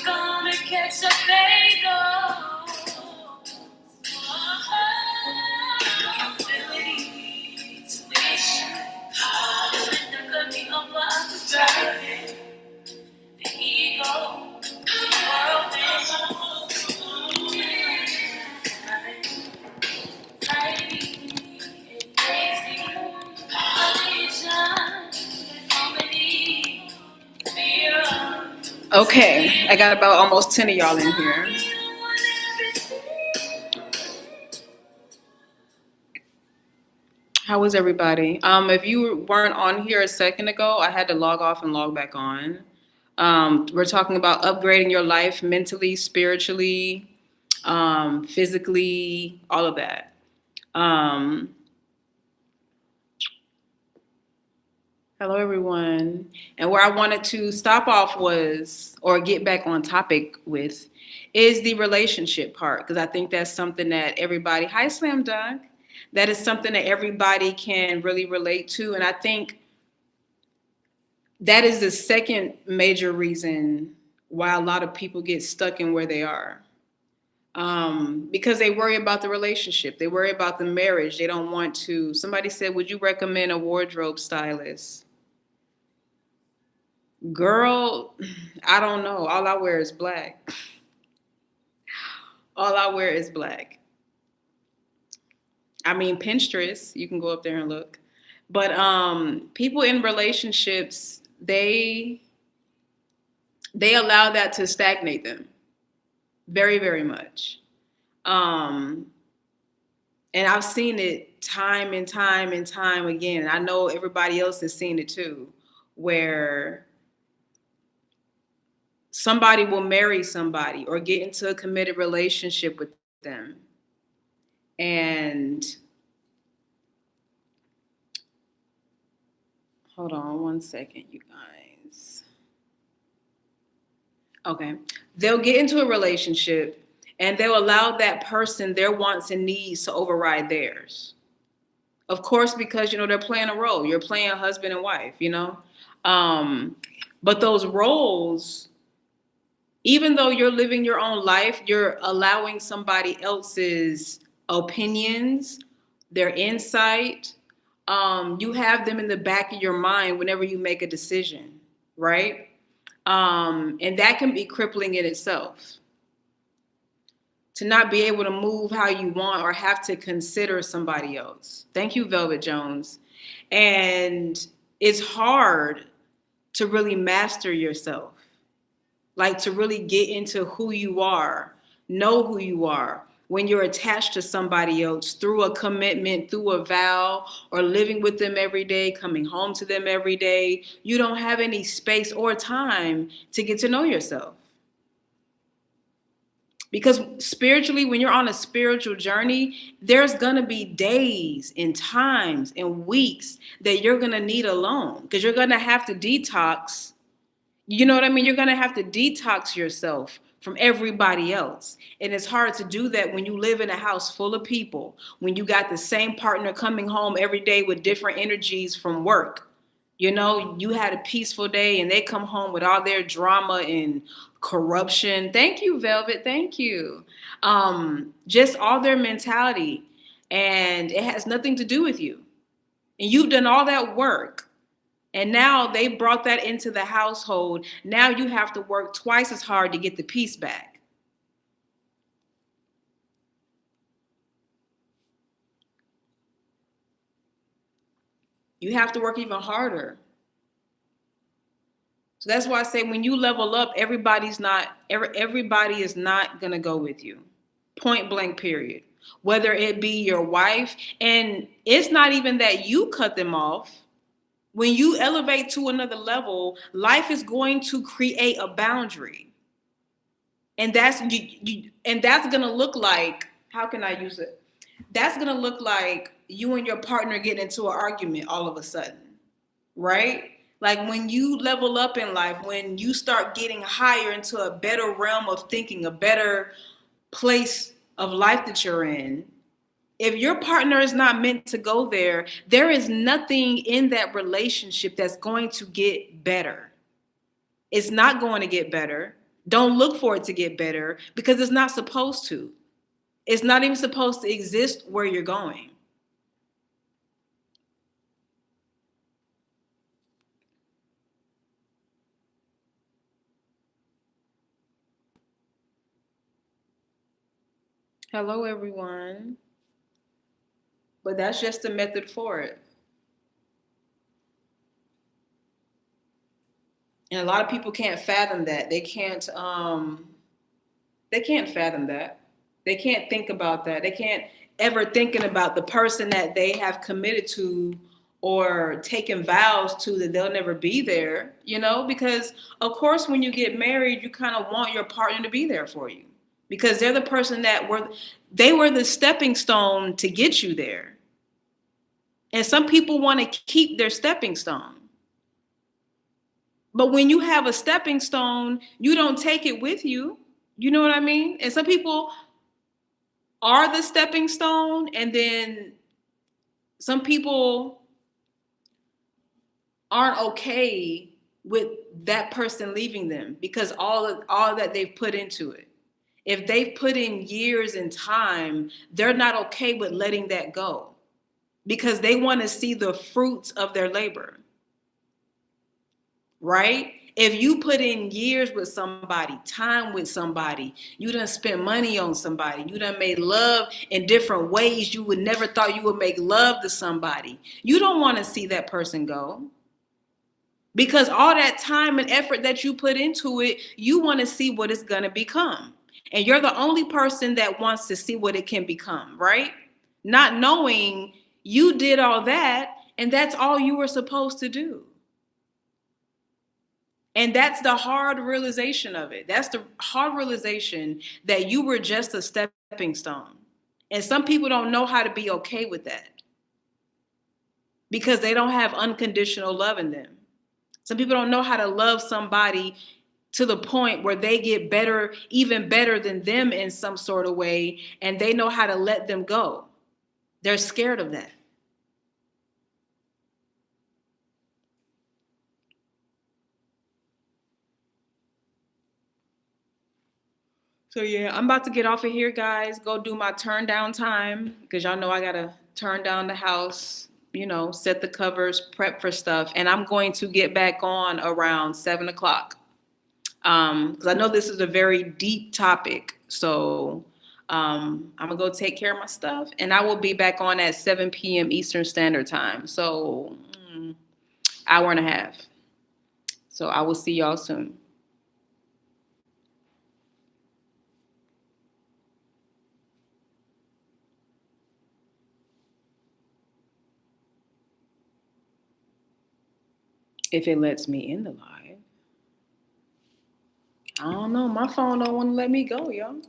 gonna catch a bagel. Okay, I got about almost 10 of y'all in here. How was everybody? If you weren't on here a second ago, I had to log off and log back on. We're talking about upgrading your life mentally, spiritually, physically, all of that. Hello, everyone. And where I wanted to stop off was, or get back on topic with, is the relationship part. Because I think that's something that everybody, hi, Slam Dunk, that is something that everybody can really relate to. And I think that is the second major reason why a lot of people get stuck in where they are. Because they worry about the relationship. They worry about the marriage. They don't want to. Somebody said, would you recommend a wardrobe stylist? Girl, I don't know. All I wear is black. All I wear is black. I mean, Pinterest, you can go up there and look. But people in relationships, they allow that to stagnate them very, very much. And I've seen it time and time and time again. I know everybody else has seen it too, where somebody will marry somebody or get into a committed relationship with them. And hold on one second, you guys. Okay. They'll get into a relationship and they'll allow that person, their wants and needs to override theirs. Of course, because, they're playing a role. You're playing husband and wife, But those roles, even though you're living your own life, you're allowing somebody else's opinions, their insight. You have them in the back of your mind whenever you make a decision, right? And that can be crippling in itself. To not be able to move how you want or have to consider somebody else. Thank you, Velvet Jones. And it's hard to really master yourself. Like to really get into who you are, know who you are when you're attached to somebody else through a commitment, through a vow, or living with them every day, coming home to them every day. You don't have any space or time to get to know yourself. Because spiritually, when you're on a spiritual journey, there's going to be days and times and weeks that you're going to need alone because you're going to have to detox. You know what I mean? You're going to have to detox yourself from everybody else. And it's hard to do that when you live in a house full of people, when you got the same partner coming home every day with different energies from work. You had a peaceful day and they come home with all their drama and corruption. Thank you, Velvet. Thank you. Just all their mentality. And it has nothing to do with you. And you've done all that work. And now they brought that into the household. Now you have to work twice as hard to get the peace back. You have to work even harder. So that's why I say when you level up, everybody is not going to go with you. Point blank, period. Whether it be your wife, and it's not even that you cut them off. When you elevate to another level, life is going to create a boundary. And that's going to look like, how can I use it? That's going to look like you and your partner getting into an argument all of a sudden, right? Like when you level up in life, when you start getting higher into a better realm of thinking, a better place of life that you're in, if your partner is not meant to go there, there is nothing in that relationship that's going to get better. It's not going to get better. Don't look for it to get better because it's not supposed to. It's not even supposed to exist where you're going. Hello, everyone. But that's just the method for it. And a lot of people can't fathom that. They can't fathom that. They can't think about that. They can't ever thinking about the person that they have committed to or taken vows to that they'll never be there, because of course when you get married, you kind of want your partner to be there for you because they're the person they were the stepping stone to get you there. And some people want to keep their stepping stone. But when you have a stepping stone, you don't take it with you. You know what I mean? And some people are the stepping stone, and then some people aren't okay with that person leaving them because all that they've put into it. If they've put in years and time, they're not okay with letting that go because they want to see the fruits of their labor. Right? If you put in years with somebody, time with somebody, you done spent money on somebody, you done made love in different ways you would never thought you would make love to somebody, you don't want to see that person go. Because all that time and effort that you put into it, you want to see what it's going to become. And you're the only person that wants to see what it can become, right? Not knowing you did all that and that's all you were supposed to do. And that's the hard realization of it. That's the hard realization that you were just a stepping stone. And some people don't know how to be okay with that because they don't have unconditional love in them. Some people don't know how to love somebody to the point where they get better, even better than them in some sort of way, and they know how to let them go. They're scared of that. So yeah, I'm about to get off of here, guys. Go do my turn down time because y'all know I gotta turn down the house, set the covers, prep for stuff, and I'm going to get back on around 7:00. Because I know this is a very deep topic, so I'm gonna go take care of my stuff, and I will be back on at 7 p.m. Eastern Standard Time. So, hour and a half. So I will see y'all soon. If it lets me in the live. I don't know. My phone don't want to let me go, y'all.